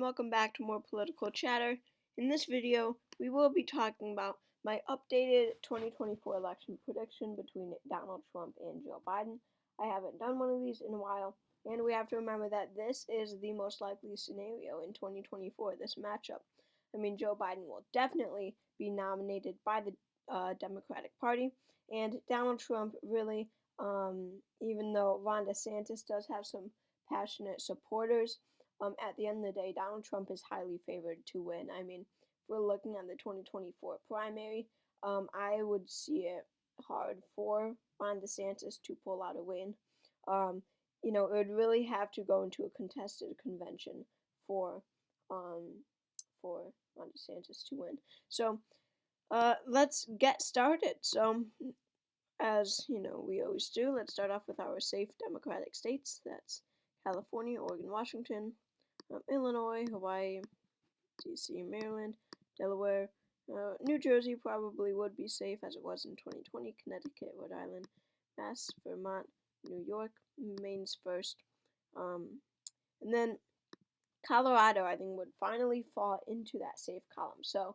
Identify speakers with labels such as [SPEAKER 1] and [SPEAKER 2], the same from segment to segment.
[SPEAKER 1] Welcome back to more political chatter. In this video, we will be talking about my updated 2024 election prediction between Donald Trump and Joe Biden. I haven't done one of these in a while, and we have to remember that this is the most likely scenario in 2024, this matchup. I mean, Joe Biden will definitely be nominated by the Democratic Party, and Donald Trump really, even though Ron DeSantis does have some passionate supporters, at the end of the day, Donald Trump is highly favored to win. I mean, if we're looking at the 2024 primary, I would see it hard for Ron DeSantis to pull out a win. It would really have to go into a contested convention for for Ron DeSantis to win. So let's get started. So as we always do, let's start off with our safe Democratic states. That's California, Oregon, Washington, Illinois, Hawaii, D.C., Maryland, Delaware, New Jersey probably would be safe as it was in 2020, Connecticut, Rhode Island, Mass, Vermont, New York, Maine's first, and then Colorado, I think, would finally fall into that safe column. So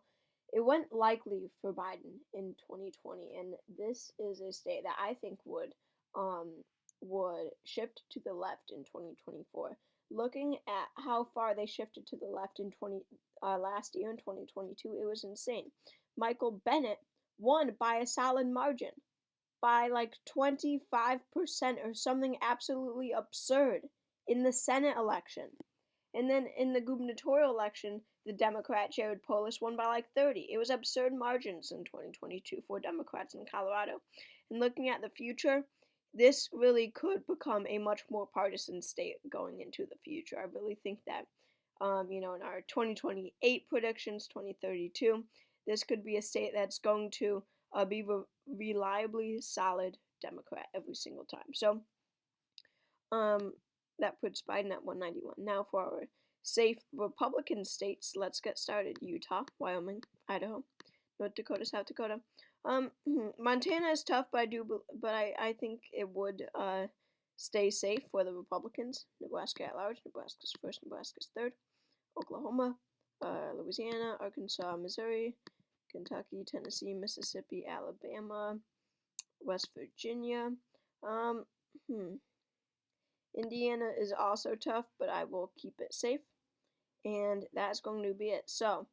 [SPEAKER 1] it went likely for Biden in 2020, and this is a state that I think would shift to the left in 2024. Looking at how far they shifted to the left in last year in 2022, it was insane. Michael Bennet won by a solid margin, by like 25% or something absolutely absurd in the Senate election. And then in the gubernatorial election, the Democrat Jared Polis won by like 30. It was absurd margins in 2022 for Democrats in Colorado. And looking at the future, this really could become a much more partisan state going into the future. I really think that, in our 2028 predictions, 2032, this could be a state that's going to be reliably solid Democrat every single time. So, that puts Biden at 191. Now for our safe Republican states, let's get started. Utah, Wyoming, Idaho, North Dakota, South Dakota. Montana is tough, but I think it would stay safe for the Republicans. Nebraska at large. Nebraska's first. Nebraska's third. Oklahoma, Louisiana, Arkansas, Missouri, Kentucky, Tennessee, Mississippi, Alabama, West Virginia. Indiana is also tough, but I will keep it safe. And that's going to be it. So,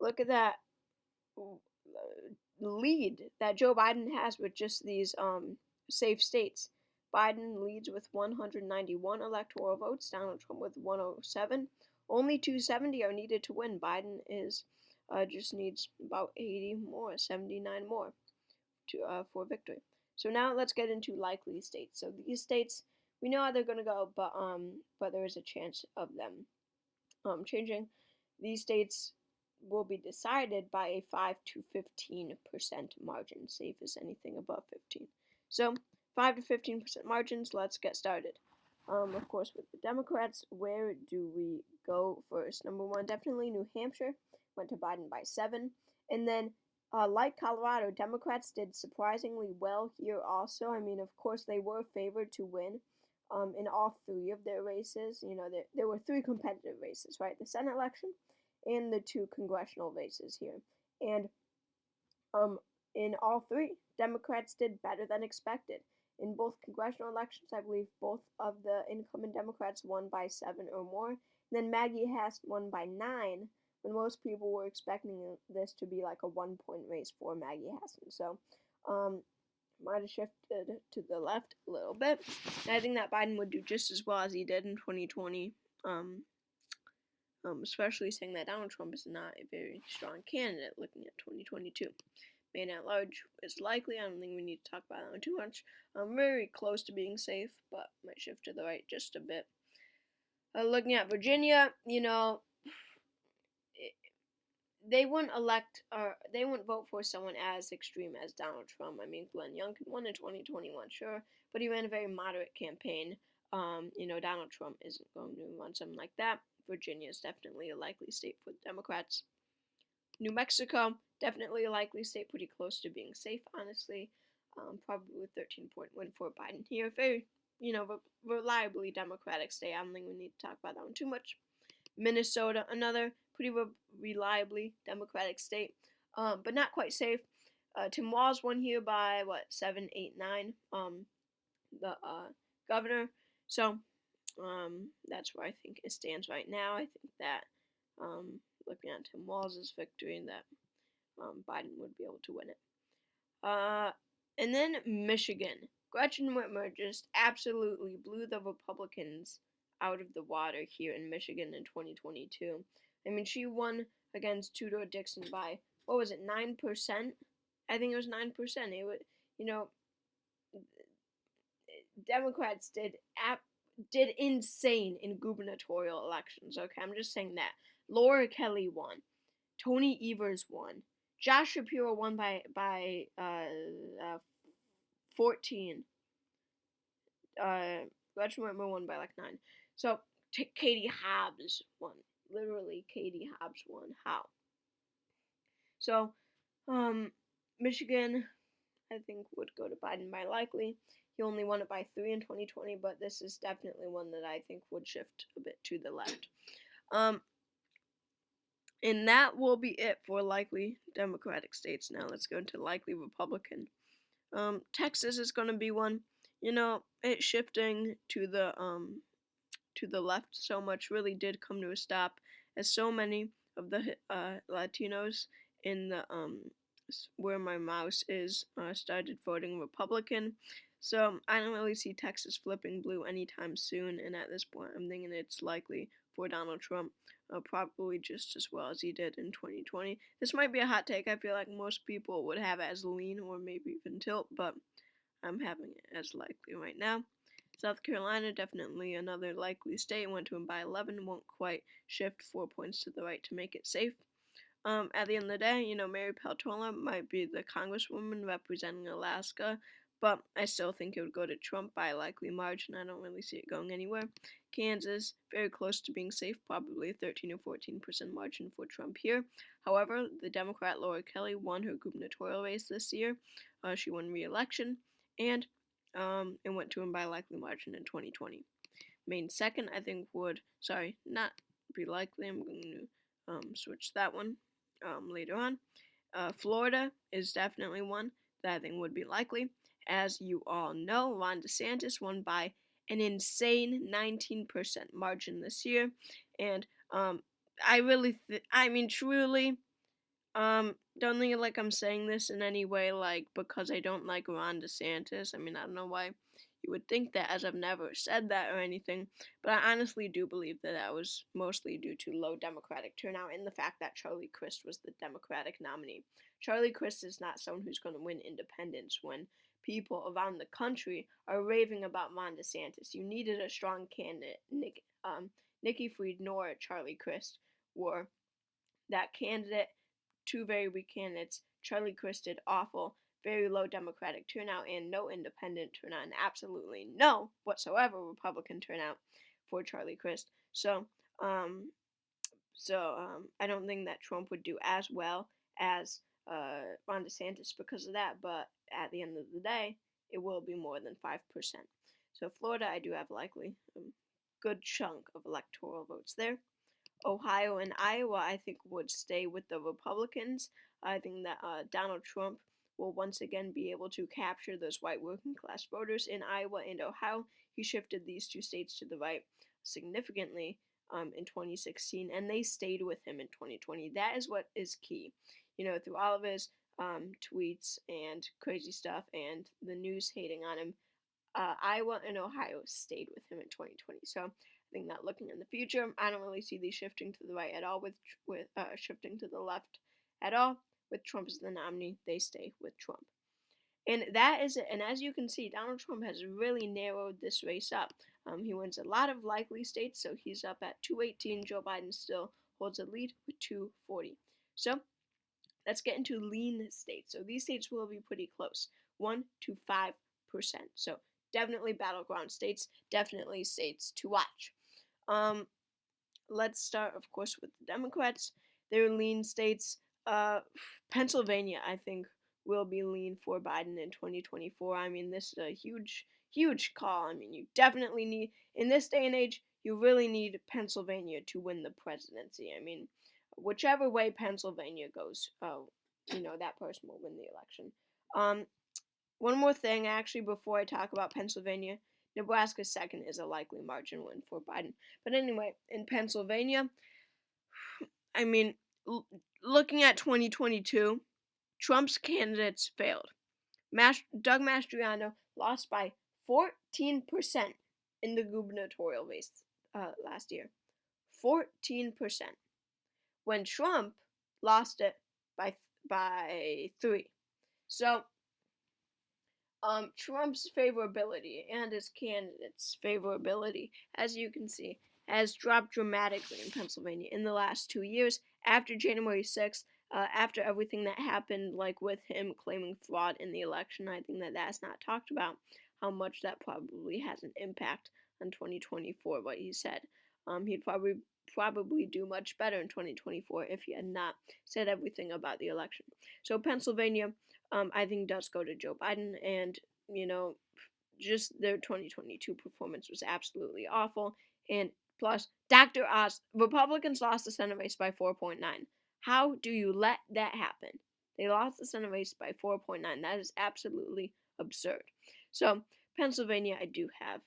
[SPEAKER 1] look at that lead that Joe Biden has with just these safe states. Biden leads with 191 electoral votes, Donald Trump with 107. Only 270 are needed to win. Biden just needs about 80 more, 79 more for victory. So now let's get into likely states. So these states, we know how they're going to go, but there is a chance of them changing. These states will be decided by a 5 to 15% margin. Safe as anything above 15. So 5 to 15% margins. Let's get started. Of course, with the Democrats, where do we go first? Number one, definitely New Hampshire. Went to Biden by 7. And then, like Colorado, Democrats did surprisingly well here also. I mean, of course, they were favored to win in all 3 of their races. There were 3 competitive races, right? The Senate election and the 2 congressional races here. And in all 3, Democrats did better than expected. In both congressional elections, I believe both of the incumbent Democrats won by 7 or more. And then Maggie Hass won by 9, when most people were expecting this to be like a 1-point race for Maggie Hassan. So, might have shifted to the left a little bit. And I think that Biden would do just as well as he did in 2020. Especially saying that Donald Trump is not a very strong candidate looking at 2022. Maine at large is likely. I don't think we need to talk about that one too much. I'm very close to being safe, but might shift to the right just a bit. Looking at Virginia, they wouldn't vote for someone as extreme as Donald Trump. I mean, Glenn Youngkin won in 2021, sure, but he ran a very moderate campaign. Donald Trump isn't going to run something like that. Virginia is definitely a likely state for the Democrats. New Mexico, definitely a likely state, pretty close to being safe, honestly. Probably a 13-point win for Biden here. Very, reliably Democratic state. I don't think we need to talk about that one too much. Minnesota, another pretty reliably Democratic state, but not quite safe. Tim Walz won here by 7, 8, 9. The governor. So that's where I think it stands right now. I think that looking at Tim Walz's victory, that Biden would be able to win it. And then Michigan. Gretchen Whitmer just absolutely blew the Republicans out of the water here in Michigan in 2022. I mean, she won against Tudor Dixon by, 9%? I think it was 9%. It would, Democrats did insane in gubernatorial elections. Okay, I'm just saying that. Laura Kelly won. Tony Evers won. Josh Shapiro won by 14. Gretchen Whitmer won by 9. So Katie Hobbs won. Literally, Katie Hobbs won. How? So, Michigan, I think, would go to Biden by likely. He only won it by 3 in 2020, but this is definitely one that I think would shift a bit to the left. And that will be it for likely Democratic states. Now let's go into likely Republican. Texas is going to be one. It's shifting to the left so much really did come to a stop, as so many of the Latinos in the where my mouse is started voting Republican. So I don't really see Texas flipping blue anytime soon, and at this point I'm thinking it's likely for Donald Trump, probably just as well as he did in 2020. This might be a hot take. I feel like most people would have it as lean or maybe even tilt, but I'm having it as likely right now. South Carolina, definitely another likely state. Went to him by 11. Won't quite shift 4 points to the right to make it safe. At the end of the day, Mary Peltola might be the congresswoman representing Alaska, but I still think it would go to Trump by a likely margin. I don't really see it going anywhere. Kansas, very close to being safe, probably a 13 or 14% margin for Trump here. However, the Democrat Laura Kelly won her gubernatorial race this year. She won re-election, and it went to him by a likely margin in 2020. Maine second, I think not be likely. I'm going to switch that one later on. Florida is definitely one that I think would be likely. As you all know, Ron DeSantis won by an insane 19% margin this year, and I really, truly, don't think like I'm saying this in any way like because I don't like Ron DeSantis. I don't know why you would think that, as I've never said that or anything, but I honestly do believe that was mostly due to low Democratic turnout and the fact that Charlie Crist was the Democratic nominee. Charlie Crist is not someone who's going to win independents when people around the country are raving about Ron DeSantis. You needed a strong candidate. Nikki Fried nor Charlie Crist were that candidate. Two very weak candidates. Charlie Crist did awful. Very low Democratic turnout and no independent turnout, and absolutely no whatsoever Republican turnout for Charlie Crist. So I don't think that Trump would do as well as Ron DeSantis because of that. But at the end of the day, it will be more than 5%. So Florida, I do have likely a good chunk of electoral votes there. Ohio and Iowa, I think, would stay with the Republicans. I think that Donald Trump will once again be able to capture those white working class voters in Iowa and Ohio. He shifted these two states to the right significantly in 2016, and they stayed with him in 2020. That is what is key. Through all of his tweets and crazy stuff and the news hating on him, Iowa and Ohio stayed with him in 2020. So I think that looking in the future, I don't really see these shifting to the right at all, with shifting to the left at all. With Trump as the nominee, they stay with Trump. And that is it. And as you can see, Donald Trump has really narrowed this race up. He wins a lot of likely states, so he's up at 218. Joe Biden still holds a lead with 240. So let's get into lean states. So these states will be pretty close, 1 to 5%. So definitely battleground states, definitely states to watch. Let's start, of course, with the Democrats. Their lean states. Pennsylvania, I think, will be lean for Biden in 2024. This is a huge call. You definitely need, in this day and age, you really need Pennsylvania to win the presidency. I mean, whichever way Pennsylvania goes, that person will win the election. Um, One more thing, actually, before I talk about Pennsylvania, Nebraska's second is a likely margin win for Biden. But anyway, in Pennsylvania, I mean, looking at 2022, Trump's candidates failed. Doug Mastriano lost by 14% in the gubernatorial race last year. 14%. When Trump lost it by 3. So Trump's favorability and his candidates' favorability, as you can see, has dropped dramatically in Pennsylvania in the last 2 years after January 6th. After everything that happened, like with him claiming fraud in the election, I think that's not talked about, how much that probably has an impact on 2024, what he said. He'd probably do much better in 2024 if he had not said everything about the election. So Pennsylvania, I think does go to Joe Biden, and just their 2022 performance was absolutely awful. And plus, Dr. Oz, Republicans lost the Senate race by 4.9. How do you let that happen? They lost the Senate race by 4.9. That is absolutely absurd. So Pennsylvania, I do have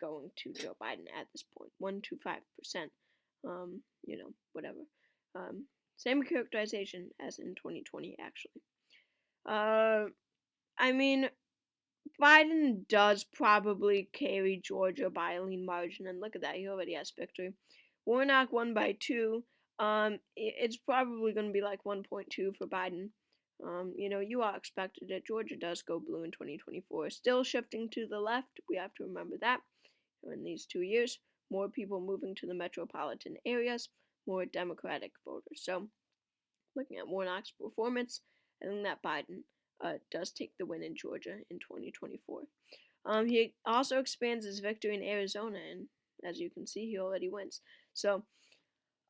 [SPEAKER 1] going to Joe Biden at this point, 1 to 5%. Whatever. Same characterization as in 2020, actually. I mean, Biden does probably carry Georgia by a lean margin, and look at that, he already has victory. Warnock won by 2. It's probably going to be like 1.2 for Biden. You all expected it. Georgia does go blue in 2024. Still shifting to the left. We have to remember that. In these 2 years, more people moving to the metropolitan areas, more Democratic voters. So, looking at Warnock's performance, I think that Biden does take the win in Georgia in 2024. He also expands his victory in Arizona, and as you can see, he already wins. So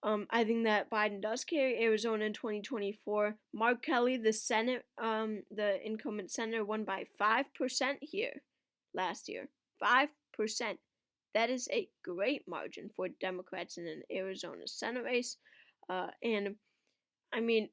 [SPEAKER 1] I think that Biden does carry Arizona in 2024. Mark Kelly, the Senate, the incumbent senator, won by 5% here last year. 5%. That is a great margin for Democrats in an Arizona Senate race. And I mean,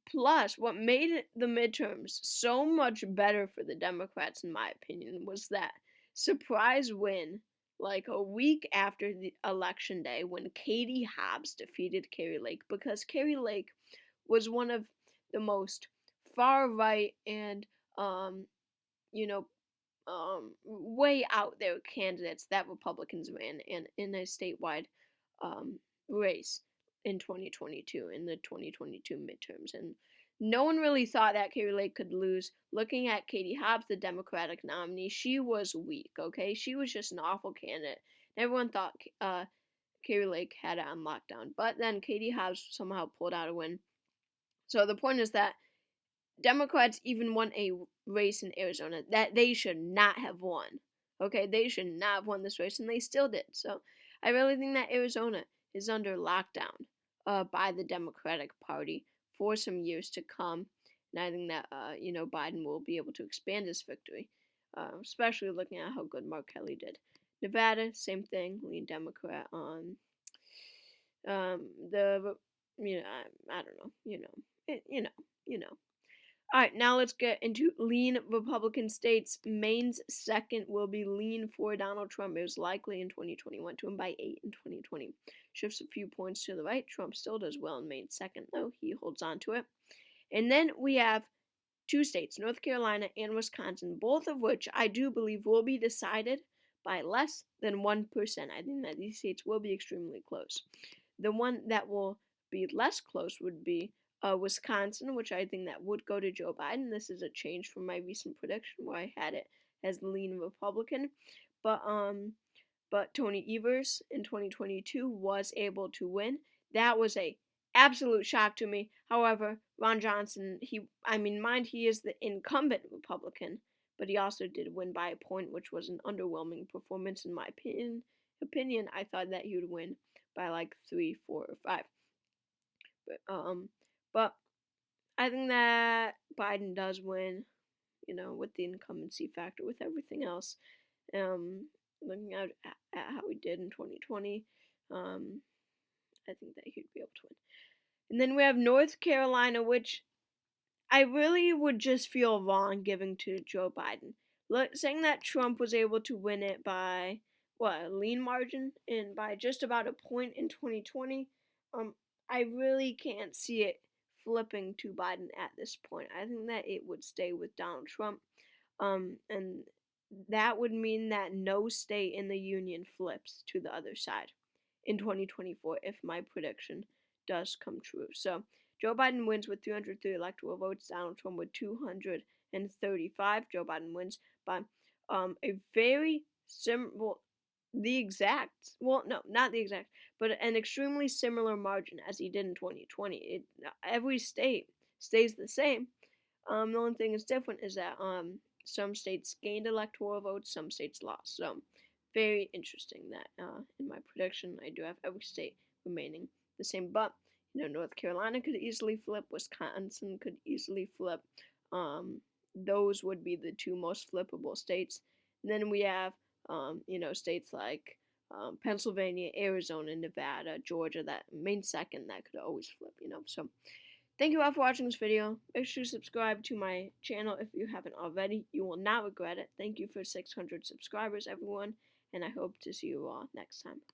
[SPEAKER 1] plus, what made the midterms so much better for the Democrats, in my opinion, was that surprise win, like a week after the election day, when Katie Hobbs defeated Kari Lake, because Kari Lake was one of the most far right and, way out there candidates that Republicans ran in a statewide race in 2022, in the 2022 midterms. And no one really thought that Kari Lake could lose. Looking at Katie Hobbs, the Democratic nominee, she was weak, okay? She was just an awful candidate. Everyone thought Kari Lake had it on lockdown. But then Katie Hobbs somehow pulled out a win. So the point is that Democrats even won a race in Arizona that they should not have won. Okay, they should not have won this race, and they still did. So I really think that Arizona is under lockdown by the Democratic Party for some years to come. And I think that, Biden will be able to expand his victory, especially looking at how good Mark Kelly did. Nevada, same thing, lean Democrat on I don't know, Alright, now let's get into lean Republican states. Maine's second will be lean for Donald Trump. It was likely in 2021 to win by 8 in 2020. Shifts a few points to the right. Trump still does well in Maine's second, though. He holds on to it. And then we have 2 states, North Carolina and Wisconsin, both of which I do believe will be decided by less than 1%. I think that these states will be extremely close. The one that will be less close would be Wisconsin, which I think that would go to Joe Biden. This is a change from my recent prediction where I had it as lean Republican. But Tony Evers in 2022 was able to win. That was a absolute shock to me. However, Ron Johnson, he is the incumbent Republican, but he also did win by a point, which was an underwhelming performance in my opinion. I thought that he would win by like 3, 4, or 5. But I think that Biden does win, with the incumbency factor, with everything else. looking at how he did in 2020, I think that he'd be able to win. And then we have North Carolina, which I really would just feel wrong giving to Joe Biden. Saying that Trump was able to win it by a lean margin and by just about a point in 2020, I really can't see it flipping to Biden at this point. I think that it would stay with Donald Trump, and that would mean that no state in the union flips to the other side in 2024 if my prediction does come true. So Joe Biden wins with 303 electoral votes. Donald Trump with 235. Joe Biden wins by a very not the exact, but an extremely similar margin as he did in 2020. Every state stays the same. The only thing that's different is that some states gained electoral votes, some states lost. So very interesting that in my prediction I do have every state remaining the same. But North Carolina could easily flip, Wisconsin could easily flip. Those would be the two most flippable states. And then we have states like Pennsylvania, Arizona, Nevada, Georgia that main second that could always flip. So. Thank you all for watching this video. Make sure to subscribe to my channel if you haven't already. You will not regret it. Thank you for 600 subscribers, everyone, and I hope to see you all next time.